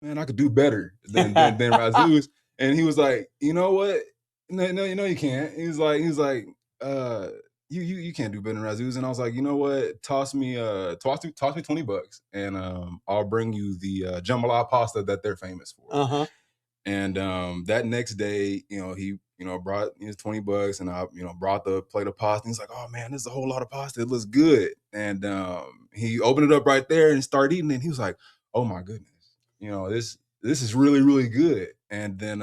man, I could do better than Razoo's. And he was like, you know what? No, you can't. He was like, uh, you can't do better than Razoo's. And I was like, you know what? Toss me $20, and I'll bring you the jambalaya pasta that they're famous for. Uh-huh. And that next day, he brought his $20, and I brought the plate of pasta. And he's like, oh man, this is a whole lot of pasta. It looks good. And he opened it up right there and started eating it. And he was like, oh my goodness, this is really, really good. And then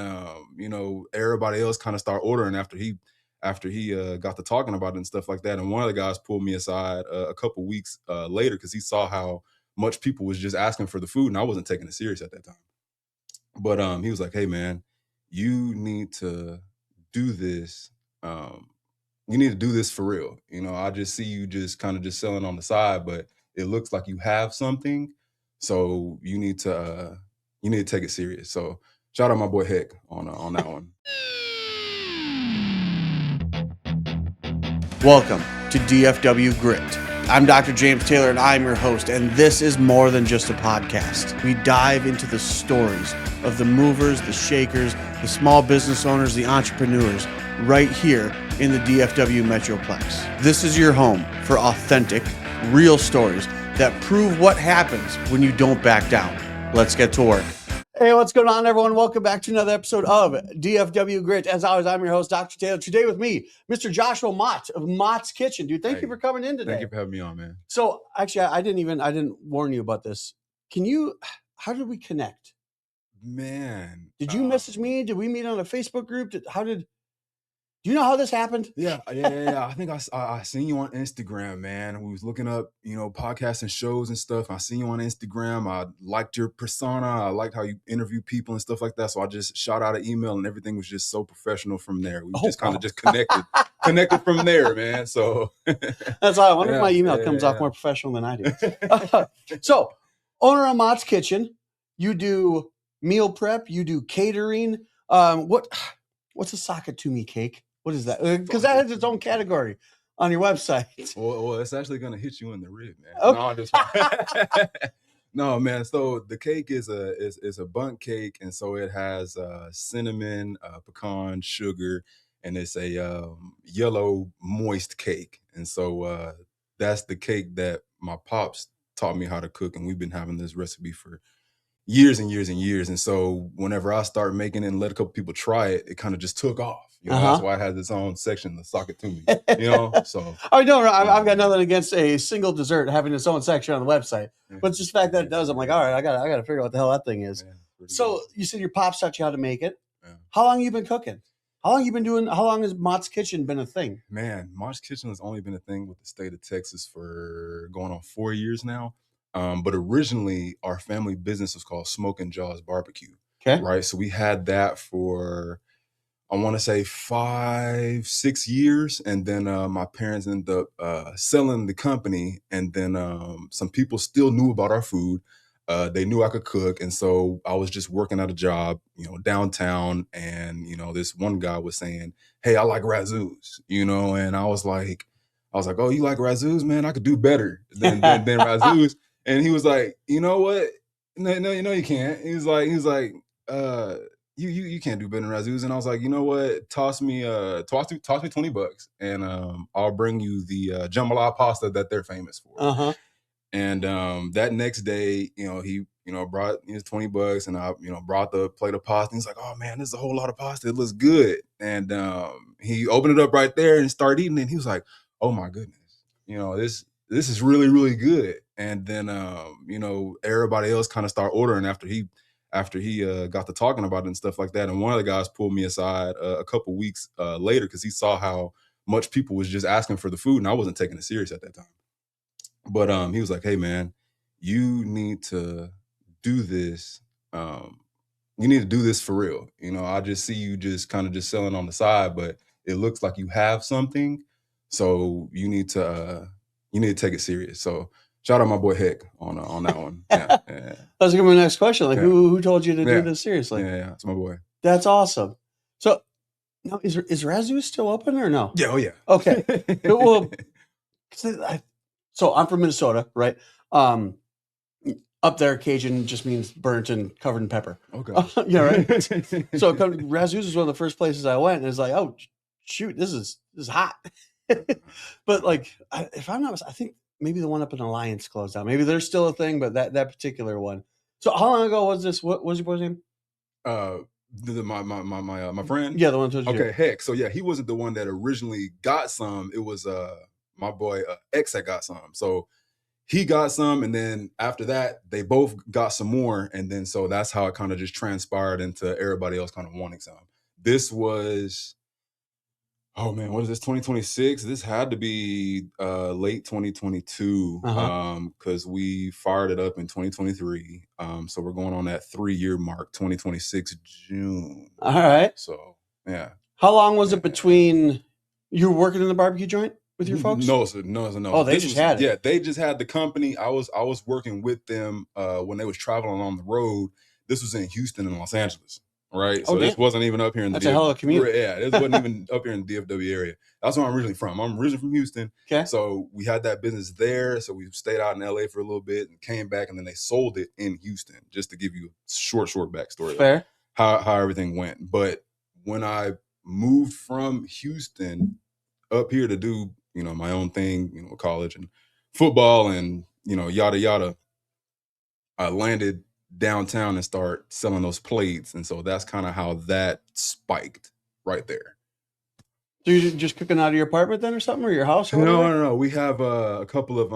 everybody else kind of started ordering after he got to talking about it and stuff like that. And one of the guys pulled me aside a couple weeks later, because he saw how much people was just asking for the food, and I wasn't taking it serious at that time. But he was like, hey man, you need to do this. You need to do this for real. I just see you just kind of just selling on the side, but it looks like you have something. So you need to take it serious. So shout out my boy Heck on that one. Welcome to DFW Grit. I'm Dr. James Taylor, and I'm your host, and this is more than just a podcast. We dive into the stories of the movers, the shakers, the small business owners, the entrepreneurs, right here in the DFW Metroplex. This is your home for authentic, real stories that prove what happens when you don't back down. Let's get to work. Hey, what's going on, everyone? Welcome back to another episode of DFW Grit. As always, I'm your host, Dr. Taylor. Today with me, Mr. Joshua Motte of Motte's Kitchen. Dude, thank you for coming in today. Thank you for having me on, man. So, actually, I didn't warn you about this. How did we connect? Man. Did you message me? Did we meet on a Facebook group? Do you know how this happened? Yeah. I think I seen you on Instagram, man. We was looking up, podcasts and shows and stuff. I seen you on Instagram. I liked your persona. I liked how you interview people and stuff like that. So I just shot out an email, and everything was just so professional from there. We just kind of just connected from there, man. So that's why I wonder if my email comes off more professional than I do. So, owner of Motte's Kitchen, you do meal prep, you do catering. What's a Sakatumi cake? What is that? Because that has its own category on your website. Well, it's actually going to hit you in the rib, man. Okay. No, man. So the cake is a bundt cake, and so it has cinnamon, pecan, sugar, and it's a yellow moist cake. And so that's the cake that my pops taught me how to cook, and we've been having this recipe for years and years and years. And so whenever I started making it and let a couple people try it, it kind of just took off. That's why I had this own section, the Sock It To Me. So no, I've got nothing against a single dessert having its own section on the website, but it's just the fact that it does. I'm like, all right, I got to figure out what the hell that thing is. So you said your pops taught you how to make it. Yeah. How long have you been cooking? How long has Motte's Kitchen been a thing? Man, Motte's Kitchen has only been a thing with the state of Texas for going on 4 years now. But originally, our family business was called Smoking Jaws Barbecue. Okay. Right. So we had that for, I want to say 5-6 years. And then my parents ended up selling the company. And then some people still knew about our food. They knew I could cook. And so I was just working at a job, downtown. And, this one guy was saying, hey, I like Razoo's, and I was like, oh, you like Razoo's, man? I could do better than Razoo's. And he was like, you know what? No, you can't. He was like, you can't do better than Razoo's. And I was like, you know what? Toss me $20, and I'll bring you the jambalaya pasta that they're famous for. Uh-huh. And that next day, he brought his $20, and I brought the plate of pasta. And he's like, oh man, this is a whole lot of pasta. It looks good. And he opened it up right there and started eating it. And he was like, oh my goodness, this is really, really good. And then, everybody else kind of started ordering after he got to talking about it and stuff like that. And one of the guys pulled me aside a couple weeks later, because he saw how much people was just asking for the food, and I wasn't taking it serious at that time. But he was like, hey man, you need to do this. You need to do this for real. I just see you just kind of just selling on the side, but it looks like you have something. So you need to take it serious. So shout out my boy Heck on that one. Yeah. Let's give him the next question. Like, who told you to do this seriously? Yeah, it's my boy. That's awesome. So now, is Razoo's still open or no? Yeah, oh yeah. Okay. Well, so I'm from Minnesota, right? Up there, Cajun just means burnt and covered in pepper. Okay. Yeah, right. So Razzoos is one of the first places I went, and it's like, oh shoot, this is hot. But like, if I'm not, I think maybe the one up in Alliance closed down. Maybe there's still a thing, but that particular one. So how long ago was this? What was your boy's name? My friend. Yeah, the one who told you. Okay, heck. So yeah, he wasn't the one that originally got some. It was my boy X that got some. So he got some, and then after that, they both got some more, and then so that's how it kind of just transpired into everybody else kind of wanting some. This was, oh man, what is this? 2026. This had to be late 2022, because we fired it up in 2023. So we're going on that 3-year mark, 2026 June. All right. So yeah. How long was it between you were working in the barbecue joint with your folks? No, sir. Oh, they just had it. Yeah, they just had the company. I was working with them when they was traveling on the road. This was in Houston and Los Angeles, right? So this wasn't even up here in the. That's a hell of a commute. Yeah, this wasn't even up here in the DFW area. That's where I'm originally from. I'm originally from Houston. Okay. So we had that business there. So we stayed out in LA for a little bit and came back, and then they sold it in Houston. Just to give you a short backstory. Fair. How everything went, but when I moved from Houston up here to do my own thing, college and football and yada yada, I landed downtown and start selling those plates, and so that's kind of how that spiked right there. So you're just cooking out of your apartment then, or something, or your house? Or no. We have a couple of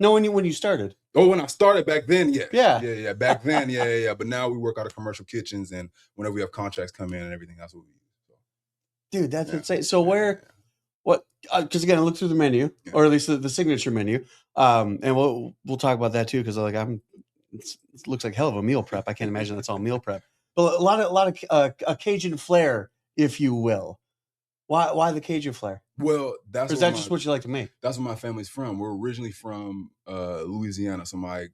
No, when you started. Oh, when I started back then, yeah. Yeah. Back then, yeah. But now we work out of commercial kitchens, and whenever we have contracts come in and everything, that's what we use. So. Dude, that's insane. So what? Because again, I looked through the menu, or at least the signature menu, and we'll talk about that too. Because like it looks like hell of a meal prep. I can't imagine that's all meal prep, but a lot of a Cajun flair, if you will. Why the Cajun flair? Well, that's just what you like to make. That's where my family's from. We're originally from Louisiana. So my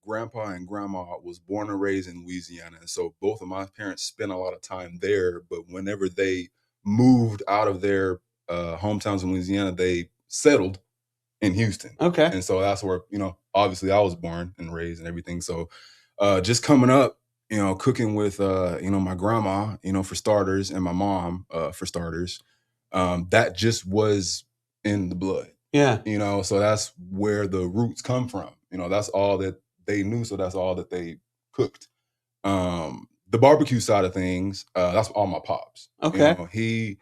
grandpa and grandma was born and raised in Louisiana, and so both of my parents spent a lot of time there. But whenever they moved out of their hometowns in Louisiana, they settled in Houston. Okay. And so that's where, obviously I was born and raised and everything. So just coming up, cooking with, my grandma, for starters, and my mom, for starters, that just was in the blood. Yeah. So that's where the roots come from. That's all that they knew. So that's all that they cooked. The barbecue side of things, that's all my pops. Okay.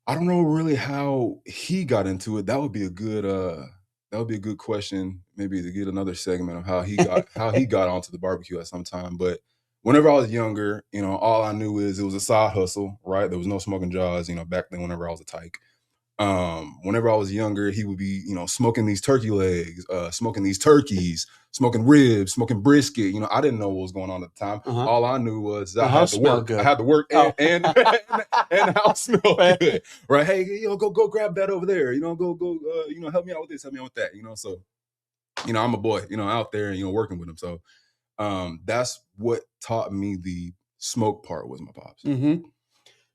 I don't know really how he got into it. That would be a good question, maybe to get another segment of how he got onto the barbecue at some time. But whenever I was younger, all I knew is it was a side hustle, right? There was no smoking jaws, back then whenever I was a tyke. Whenever I was younger, he would be, smoking these turkey legs, smoking these turkeys, smoking ribs, smoking brisket. I didn't know what was going on at the time. All I knew was I had to work. Good. I had to work and the house smelled good. Right? Hey, go grab that over there. Go help me out with this, help me out with that. So, I'm a boy, out there and working with him. So, that's what taught me the smoke part was my pops. Mm-hmm.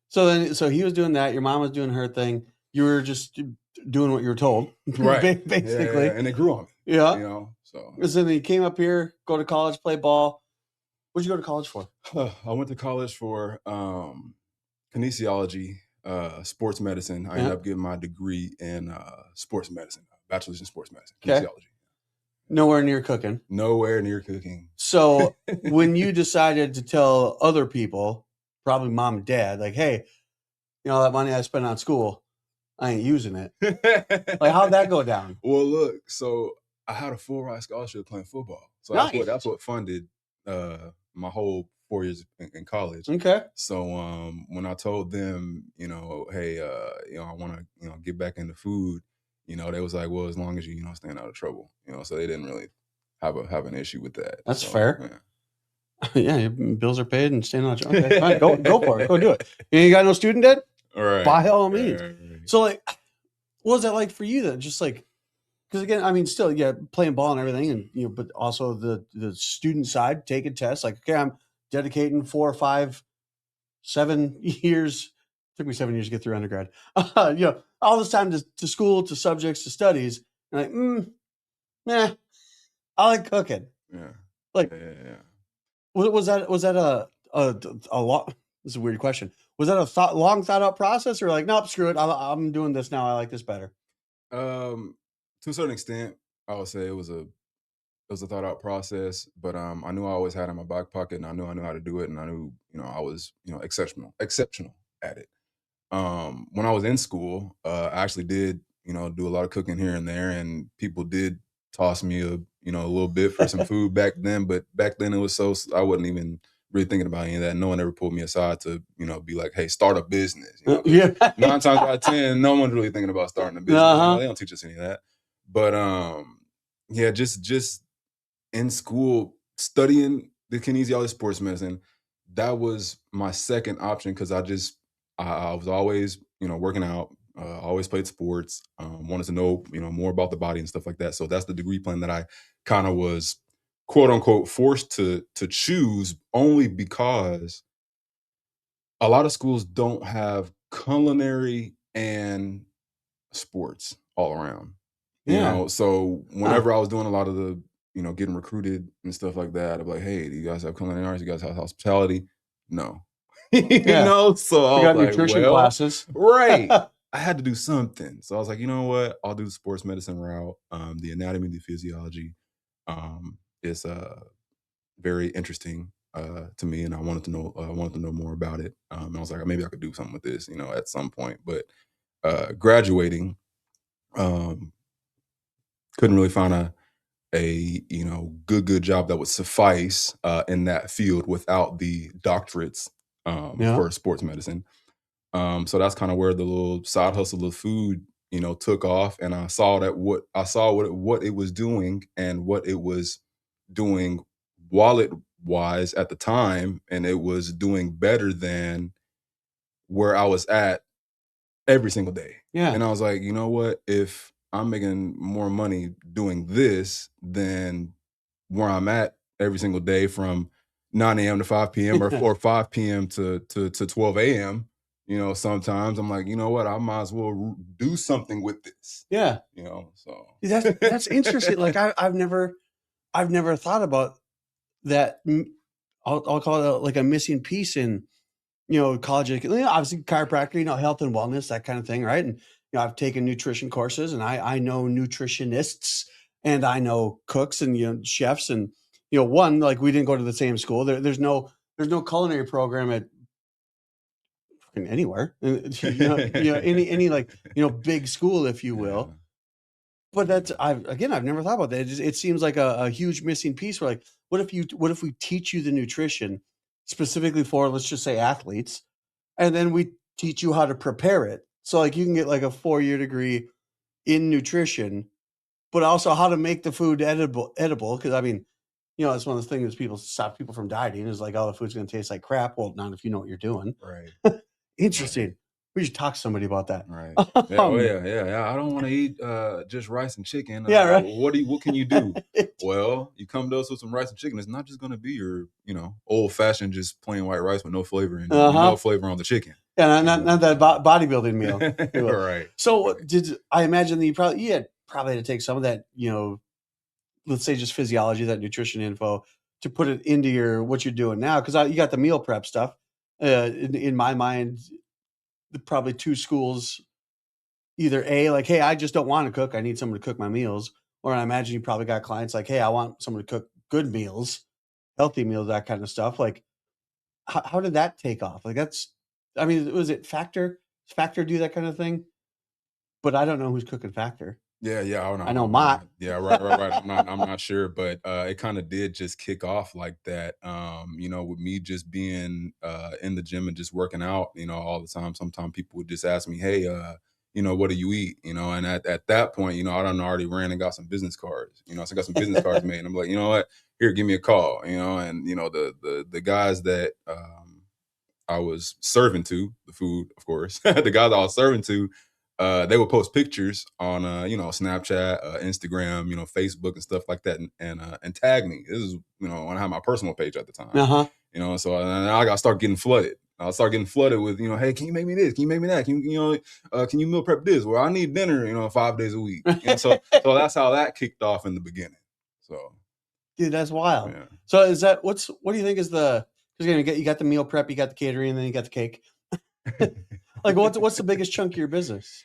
So he was doing that. Your mom was doing her thing. You were just doing what you were told, right? Basically, yeah. And it grew on me. Yeah, So then you came up here, go to college, play ball. What did you go to college for? I went to college for kinesiology, sports medicine. I ended up getting my degree in sports medicine, bachelor's in sports medicine, kinesiology. Nowhere near cooking. Nowhere near cooking. So when you decided to tell other people, probably mom and dad, like, hey, that money I spent on school, I ain't using it. Like, how'd that go down? Well, look, so I had a full ride scholarship playing football. So nice. That's what funded my whole 4 years in college. Okay. So when I told them, hey, I want to, get back into food, they was like, well, as long as you, staying out of trouble, so they didn't really have an issue with that. That's fair. Yeah, bills are paid and staying out of trouble. Okay, fine, go for it. Go do it. You got no student debt? All right. By all means. Right. So, like, what was that like for you then? Just like, because again, I mean, still, yeah, playing ball and everything, and but also the student side, taking tests. Like, okay, I'm dedicating 4 or 5, 7 years. Took me 7 years to get through undergrad. All this time to school, to subjects, to studies. And like, I like cooking. Yeah. Like, Yeah. was that a lot? This is a weird question. Was that a long thought out process, or like, nope, screw it, I'm doing this now. I like this better. To a certain extent, I would say it was a thought out process, but I knew I always had it in my back pocket, and I knew how to do it, and I knew I was exceptional at it. When I was in school, I actually did do a lot of cooking here and there, and people did toss me a little bit for some food back then. But back then it was I wasn't even really thinking about any of that. No one ever pulled me aside to be like, hey, start a business. 'Cause Yeah. 9 times out of 10, no one's really thinking about starting a business. Uh-huh. They don't teach us any of that. But yeah, just in school studying the kinesiology sports medicine, that was my second option because I was always working out, always played sports, wanted to know more about the body and stuff like that. So that's the degree plan that I kind of was quote unquote forced to choose only because a lot of schools don't have culinary and sports all around. Yeah. So Huh. whenever I was doing a lot of the, getting recruited and stuff like that, I'm like, hey, do you guys have culinary arts? You guys have hospitality? No. Yeah. So I We was got like, nutrition well, classes. right. I had to do something. So I was like, you know what? I'll do the sports medicine route. The anatomy, the physiology is very interesting to me, and I wanted to know more about it. And I was like, maybe I could do something with this, at some point. But graduating, um, couldn't really find a good job that would suffice in that field without the doctorates Yeah. for sports medicine. So that's kind of where the little side hustle of food took off, and I saw what it was doing and what it was doing wallet wise at the time, and it was doing better than where I was at every single day. Yeah. And I was like, you know what? If I'm making more money doing this than where I'm at every single day from 9 a.m. to 5 p.m. or 5 p.m. to 12 a.m., sometimes I'm like, you know what? I might as well do something with this, Yeah. so. That's interesting. Like I've never thought about that. I'll call it like a missing piece in college. Obviously chiropractor, health and wellness, that kind of thing, right? And I've taken nutrition courses, and I know nutritionists, and I know cooks and chefs, and one, like, we didn't go to the same school. There's no culinary program at anywhere. Any like big school, if you will. Yeah. But I've never thought about that. It seems like a huge missing piece. Where, like, what if we teach you the nutrition specifically for, let's just say, athletes, and then we teach you how to prepare it. So, like, you can get like a 4-year degree in nutrition, but also how to make the food edible. Because I mean, it's one of the things people stop people from dieting is like, oh, the food's going to taste like crap. Well, not if you know what you're doing. Right. Interesting. We should talk to somebody about that. Right. Yeah. Oh, yeah. I don't want to eat just rice and chicken. Yeah, right. What can you do? Well, you come to us with some rice and chicken. It's not just going to be your, old fashioned, just plain white rice with no flavor and no flavor on the chicken. Yeah, not that bodybuilding meal. Right. So I imagine that you had probably had to take some of that, let's say just physiology, that nutrition info, to put it into what you're doing now, because you got the meal prep stuff. In my mind, probably two schools. Either A, like, hey, I just don't want to cook, I need someone to cook my meals. Or I imagine you probably got clients like, hey, I want someone to cook good meals, healthy meals, that kind of stuff. Like, how did that take off? Like, was it Factor? Does Factor do that kind of thing? But I don't know who's cooking Factor. Yeah. I know Motte. Yeah, right. I'm not sure, but it kind of did just kick off like that. With me just being in the gym and just working out, all the time. Sometimes people would just ask me, hey, what do you eat? And at that point, I done already ran and got some business cards. So I got some business cards made. And I'm like, you know what? Here, give me a call. And the guys that I was serving to, the food, of course, the guys I was serving to, they would post pictures on Snapchat, Instagram, Facebook and stuff like that, and tag me. This is when I had my personal page at the time. So I got to start getting flooded. I'll start getting flooded with, hey, can you make me this? Can you make me that? Can you meal prep this? Well, I need dinner, 5 days a week. So that's how that kicked off in the beginning. So Dude, that's wild. Yeah. So is that what do you think is the, because you got the meal prep, you got the catering, and then you got the cake. Like what's the biggest chunk of your business?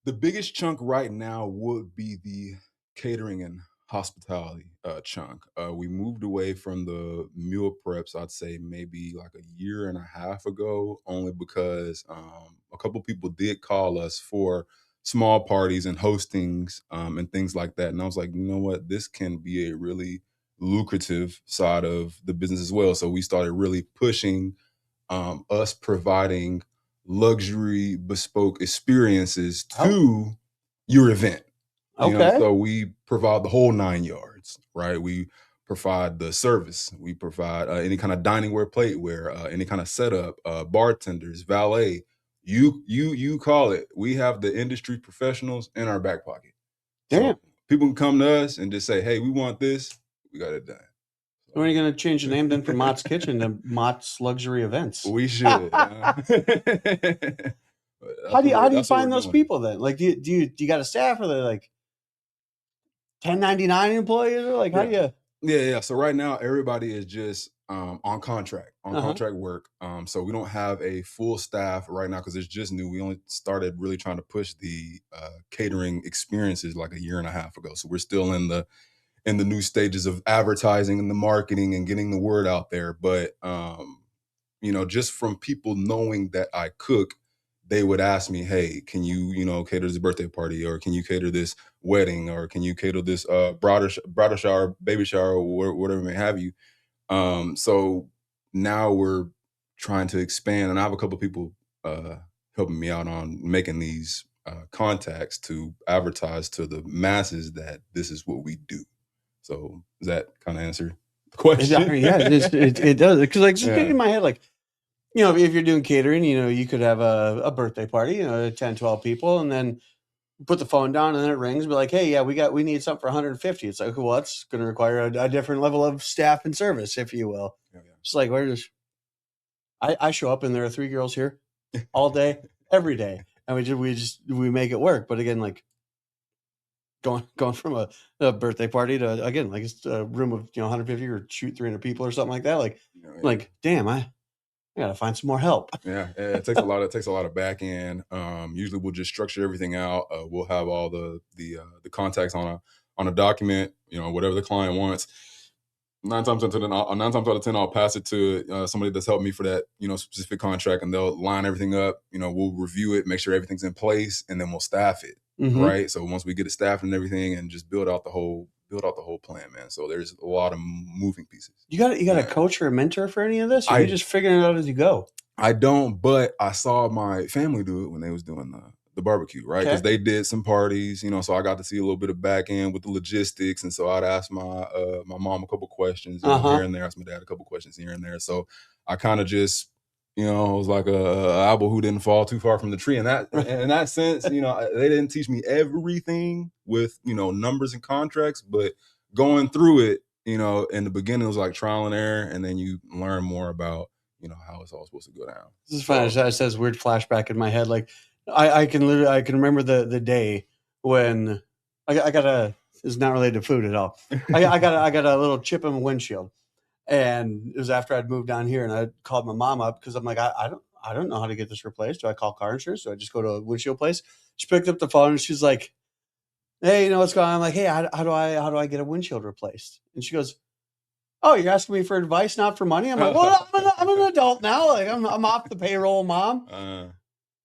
The biggest chunk right now would be the catering and hospitality chunk. We moved away from the meal preps, I'd say maybe like a year and a half ago, only because a couple people did call us for small parties and hostings and things like that. And I was like, you know what, this can be a really lucrative side of the business as well. So we started really pushing us providing luxury bespoke experiences to your event. Okay. So we provide the whole 9 yards, right? We provide the service, we provide any kind of diningware, plateware, any kind of setup, bartenders, valet, you call it. We have the industry professionals in our back pocket. Damn. So people can come to us and just say, hey, we want this, we got it done. When are you going to change the name then from Mott's Kitchen to Mott's Luxury Events? We should. How do you find those people then? Like, do you got a staff, or they're like 1099 employees, or like how do you? Yeah. So right now everybody is just on contract work. So we don't have a full staff right now because it's just new. We only started really trying to push the catering experiences like a year and a half ago. So we're still in the new stages of advertising and the marketing and getting the word out there. But just from people knowing that I cook, they would ask me, hey, can you, cater this birthday party, or can you cater this wedding, or can you cater this bridal shower, baby shower, or whatever may have you. So now we're trying to expand, and I have a couple people helping me out on making these contacts to advertise to the masses that this is what we do. So does that kind of answer the question? Yeah, it does. Because like just in my head, like, if you're doing catering, you could have a birthday party, 10, 12 people, and then put the phone down, and then it rings, be like, hey, yeah, we need something for 150. It's like, well, that's going to require a different level of staff and service, if you will. Yeah. It's like, I show up and there are 3 girls here all day, every day, and we make it work. But again, like going from a birthday party to, again, like it's a room of 150 or shoot 300 people or something like that. Like, damn, I gotta find some more help. Yeah, it takes a lot. It takes a lot of back end. Usually, we'll just structure everything out. We'll have all the contacts on a document. Whatever the client wants. 9 times out of 10, I'll pass it to somebody that's helped me for that specific contract, and they'll line everything up. We'll review it, make sure everything's in place, and then we'll staff it. Mm-hmm. Right. So once we get it staffed and everything, and just build out the whole plan, man. So there's a lot of moving pieces. You got a coach or a mentor for any of this? Or are you just figuring it out as you go? I don't, but I saw my family do it when they was doing the barbecue, right? Because they did some parties, so I got to see a little bit of back end with the logistics. And so I'd ask my mom a couple questions here and there, ask my dad a couple questions here and there. So I kind of just, was like a apple who didn't fall too far from the tree. And that, in that sense, they didn't teach me everything with, numbers and contracts, but going through it, in the beginning, it was like trial and error. And then you learn more about, how it's all supposed to go down. This is funny. It says weird flashback in my head. Like I can remember the day when I got it's not related to food at all. I got a little chip in my windshield, and it was after I'd moved down here, and I called my mom up because I'm like, I don't know how to get this replaced. Do I call car insurance? Do I just go to a windshield place? She picked up the phone and she's like, hey, what's going on? I'm like, hey, how do I get a windshield replaced? And she goes, oh, you're asking me for advice, not for money? I'm like, well, I'm an adult now. Like I'm off the payroll, mom.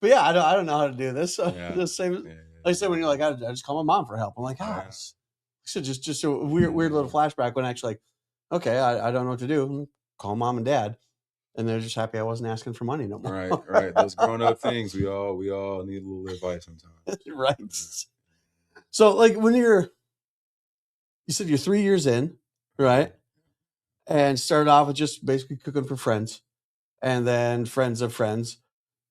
But yeah, I don't know how to do this. So the same, like I said, when you're like, I just call my mom for help. I'm like, so just a weird little flashback when actually, like, okay, I don't know what to do. Call mom and dad, and they're just happy I wasn't asking for money no more. Right. Those grown up things, we all need a little advice sometimes. Right. So like when you said you're 3 years in, right? And started off with just basically cooking for friends, and then friends of friends.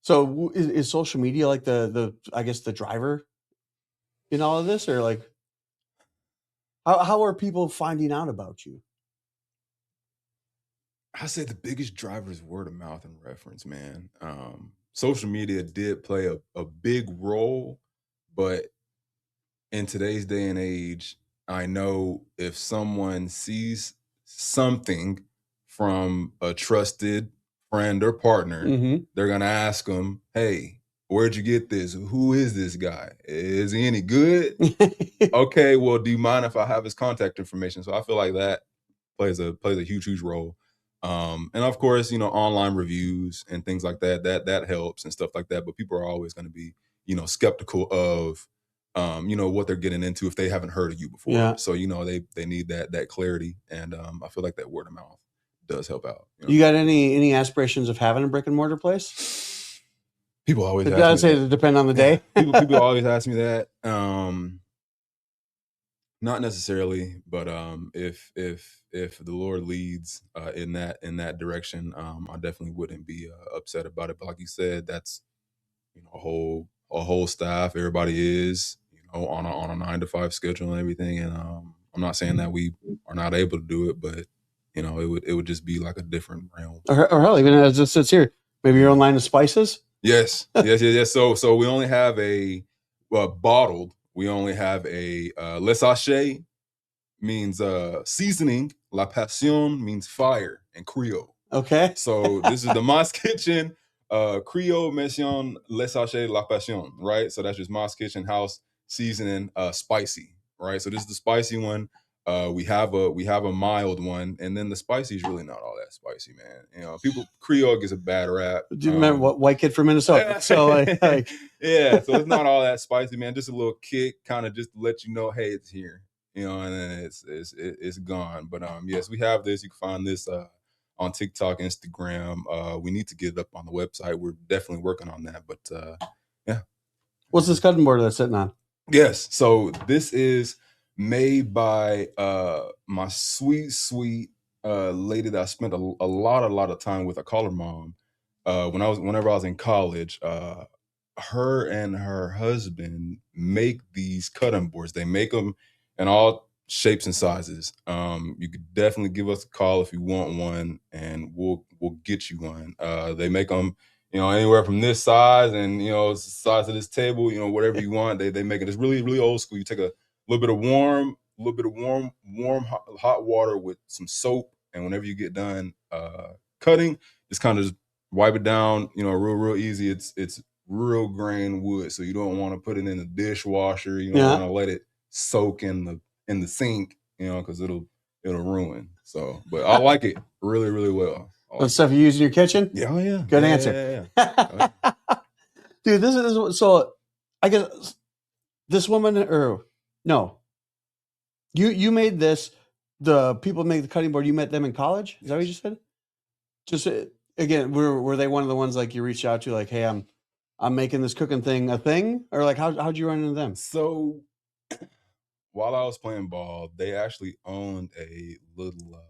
So is social media like the I guess the driver in all of this, or like how are people finding out about you? I say the biggest driver is word of mouth and reference, man. Social media did play a big role, but in today's day and age, I know if someone sees something from a trusted friend or partner, they're going to ask them, hey, where'd you get this? Who is this guy? Is he any good? Okay, well, do you mind if I have his contact information? So I feel like that plays a huge role. And of course, online reviews and things like that helps and stuff like that. But people are always going to be, skeptical of, what they're getting into if they haven't heard of you before. Yeah. So, they need that clarity. And I feel like that word of mouth does help out. You got any aspirations of having a brick and mortar place? People always ask me. I'd say it depend on the day. People always ask me that. Not necessarily, but if the Lord leads in that direction, I definitely wouldn't be upset about it. But like you said, that's a whole staff. Everybody is on a 9-to-5 schedule and everything. And I'm not saying that we are not able to do it, but it would just be like a different realm. Or hell, even as it sits here, maybe your own line of spices. Yes. So we only have a bottled. We only have a le sachet means seasoning. La passion means fire in Creole. Okay. So this is the Moss Kitchen Creole mention le sachet la passion, right? So that's just Moss Kitchen house seasoning spicy, right? So this is the spicy one. We have a mild one, and then the spicy is really not all that spicy, man. People Creole gets a bad rap. Do you remember what white kid from Minnesota? So like yeah, so it's not all that spicy, man. Just a little kick, kind of just to let you know, hey, it's here, and then it's gone. But yes, we have this. You can find this on TikTok, Instagram. We need to get it up on the website. We're definitely working on that. But yeah, what's this cutting board that's sitting on? Yes, so this is made by my sweet lady that I spent a lot of time with. I call her mom. Whenever I was in college, her and her husband make these cutting boards. They make them in all shapes and sizes. You could definitely give us a call if you want one, and we'll get you one. They make them anywhere from this size and the size of this table, whatever you want. They make it. It's really, really old school. You take a little bit of warm hot water with some soap, and whenever you get done cutting, just kind of just wipe it down, real easy. It's real grain wood, so you don't want to put it in the dishwasher. You don't want to let it soak in the sink, because it'll ruin. So, but I like it really, really well. What stuff you use in your kitchen? Yeah, oh yeah. Good answer. Yeah. Dude, this is so. I guess this woman, or no, you made this. The people make the cutting board. You met them in college. Is that what you just said? Just again, were they one of the ones like you reached out to, like, hey, I'm making this cooking thing a thing, or like how'd you run into them? So while I was playing ball, they actually owned a little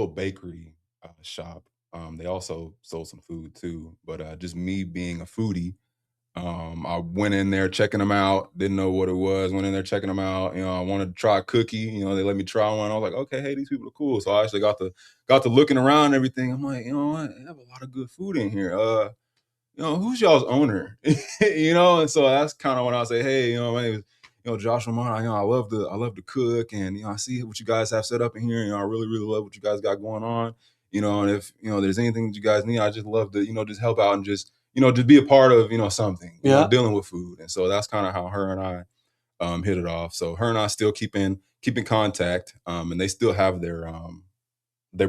bakery shop. They also sold some food too, but just me being a foodie, I went in there checking them out. Didn't know what it was. Went in there checking them out. I wanted to try a cookie. They let me try one. I was like, okay, hey, these people are cool. So I actually got to looking around and everything. I'm like, you know what? They have a lot of good food in here. Who's y'all's owner? And so that's kind of when I say, hey, my name is Joshua Motte. I love to cook, and I see what you guys have set up in here. I really, really love what you guys got going on. And if there's anything that you guys need, I just love to just help out and just just be a part of something. Dealing with food. And so that's kind of how her and I hit it off. So her and I still keep in contact, and they still have their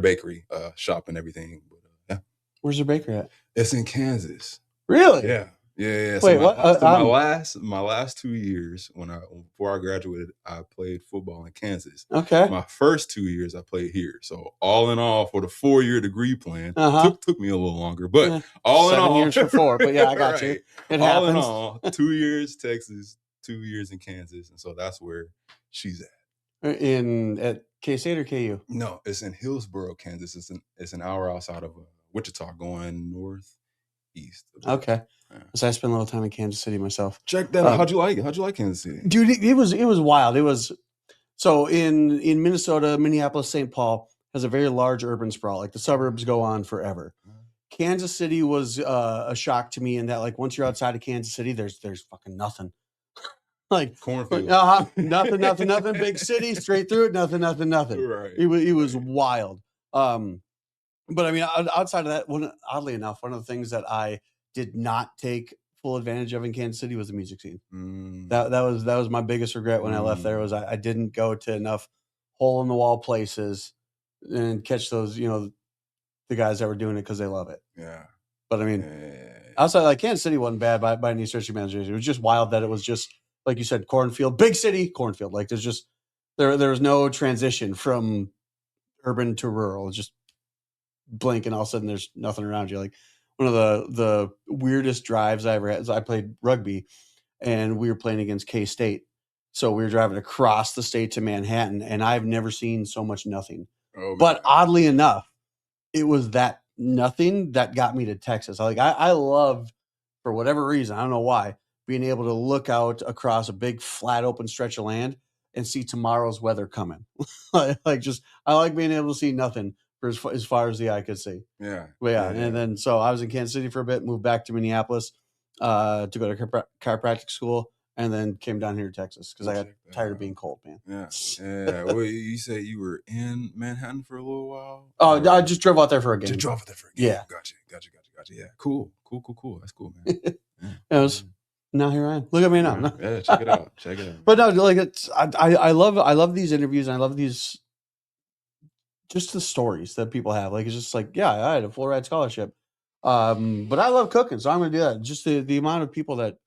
bakery shop and everything. But yeah. Where's your bakery at? It's in Kansas. Really? Yeah. Wait, so what? My last 2 years before I graduated, I played football in Kansas. Okay. My first 2 years I played here. So all in all, for the 4-year degree plan, took me a little longer, but all in all, 7 years for 4. But yeah, I got you. It happens. All in all, 2 years Texas, 2 years in Kansas, and so that's where she's at. At K-State or KU? No, it's in Hillsboro, Kansas. It's an hour outside of Wichita, going northeast. Okay. Yeah. So I spent a little time in Kansas City myself. Check that out. How'd you like it? How'd you like Kansas City? Dude, it was wild. It was so in Minnesota, Minneapolis, St. Paul has a very large urban sprawl. Like the suburbs go on forever. Kansas City was a shock to me in that, like, once you're outside of Kansas City, there's fucking nothing. like Cornfield. nothing. Big city, straight through it. Nothing. Right. It was wild. But I mean, outside of that, oddly enough, one of the things that I did not take full advantage of in Kansas City was the music scene. That was my biggest regret when I left there, was I didn't go to enough hole in the wall places and catch those, the guys that were doing it because they love it. Yeah. But I mean, outside, like, Kansas City wasn't bad by any stretch of imagination. It was just wild that it was just, like you said, cornfield, big city, cornfield. Like, there was no transition from urban to rural. It's just blink and all of a sudden there's nothing around you. Like, one of the weirdest drives I ever had is I played rugby and we were playing against K-State. So we were driving across the state to Manhattan, and I've never seen so much nothing. But oddly enough, it was that nothing that got me to Texas. I loved, for whatever reason, I don't know why, being able to look out across a big flat open stretch of land and see tomorrow's weather coming. I like being able to see nothing for as far as the eye could see. Yeah. But yeah. And then, so I was in Kansas City for a bit, moved back to Minneapolis to go to chiropractic school, and then came down here to Texas because I got tired of being cold, man. Yeah. Well, you said you were in Manhattan for a little while? Oh, I just drove out there for a game. Just drove out there for a game. Yeah. Gotcha. Yeah. Cool. That's cool, man. Yeah. Now here I am. Look at me now. Yeah, check it out. But no, like, I love these interviews, and I love these, just the stories that people have. Like, it's just like, yeah, I had a full ride scholarship. But I love cooking, so I'm going to do that. Just the amount of people that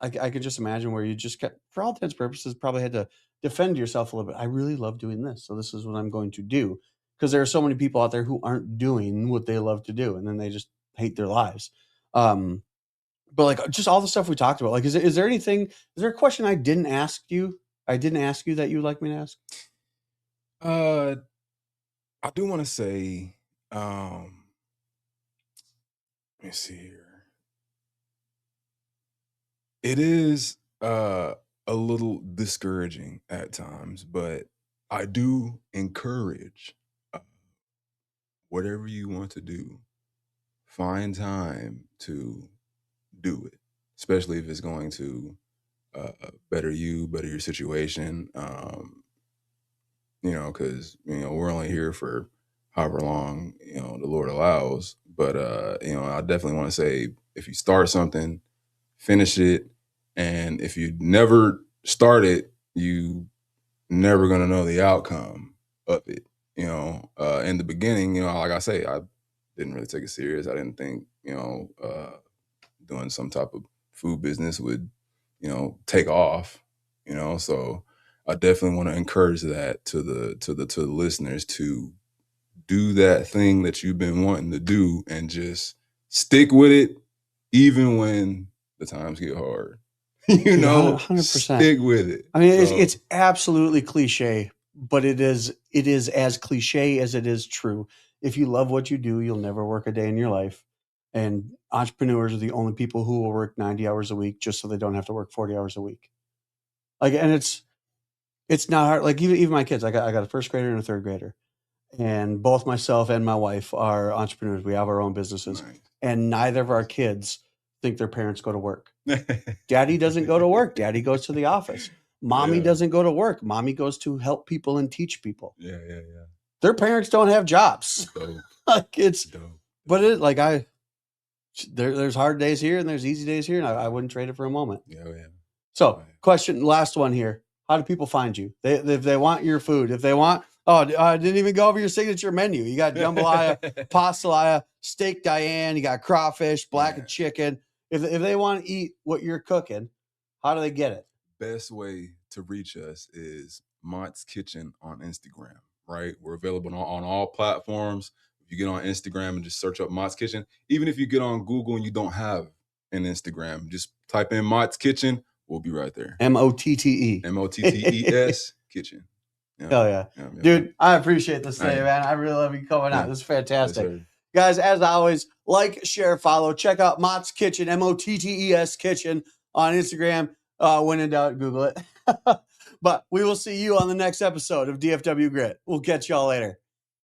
I could just imagine where you just got, for all intents and purposes, probably had to defend yourself a little bit. I really love doing this, so this is what I'm going to do. Because there are so many people out there who aren't doing what they love to do, and then they just hate their lives. But like, just all the stuff we talked about, like, is there a question I didn't ask you that you would like me to ask? I do want to say, let me see here. It is a little discouraging at times, but I do encourage, whatever you want to do, find time to do it, especially if it's going to better your situation. Because we're only here for however long the Lord allows. But I definitely want to say, if you start something, finish it. And if you never start it, you never gonna know the outcome of it. In the beginning, like I say, I didn't really take it serious. I didn't think doing some type of food business would take off. So I definitely want to encourage that to the listeners, to do that thing that you've been wanting to do and just stick with it, even when the times get hard. 100%. Stick with it. I mean, it's absolutely cliche, but it is as cliche as it is true. If you love what you do, you'll never work a day in your life. And entrepreneurs are the only people who will work 90 hours a week just so they don't have to work 40 hours a week. Like, and it's not hard. Like, even my kids, I got a first grader and a third grader, and both myself and my wife are entrepreneurs. We have our own businesses, nice. And neither of our kids think their parents go to work. Daddy doesn't go to work. Daddy goes to the office. Mommy doesn't go to work. Mommy goes to help people and teach people. Yeah. Their parents don't have jobs. Like, it's dope. But there's hard days here and there's easy days here, and I wouldn't trade it for a moment. Yeah. So, question, last one here. How do people find you? If they want your food, if they want, I didn't even go over your signature menu. You got jambalaya, pastelaya, steak Diane, you got crawfish, blackened chicken. If they want to eat what you're cooking, how do they get it? Best way to reach us is Motte's Kitchen on Instagram, right? We're available on all platforms. If you get on Instagram and just search up Motte's Kitchen, even if you get on Google and you don't have an Instagram, just type in Motte's Kitchen. We'll be right there. Motte. Mottes Kitchen. Yeah. Hell yeah. Dude, I appreciate this today, man. I really love you coming out. This is fantastic. Yes, guys, as always, like, share, follow. Check out Motte's Kitchen, Mottes Kitchen on Instagram. When in doubt, Google it. But we will see you on the next episode of DFW Grit. We'll catch y'all later.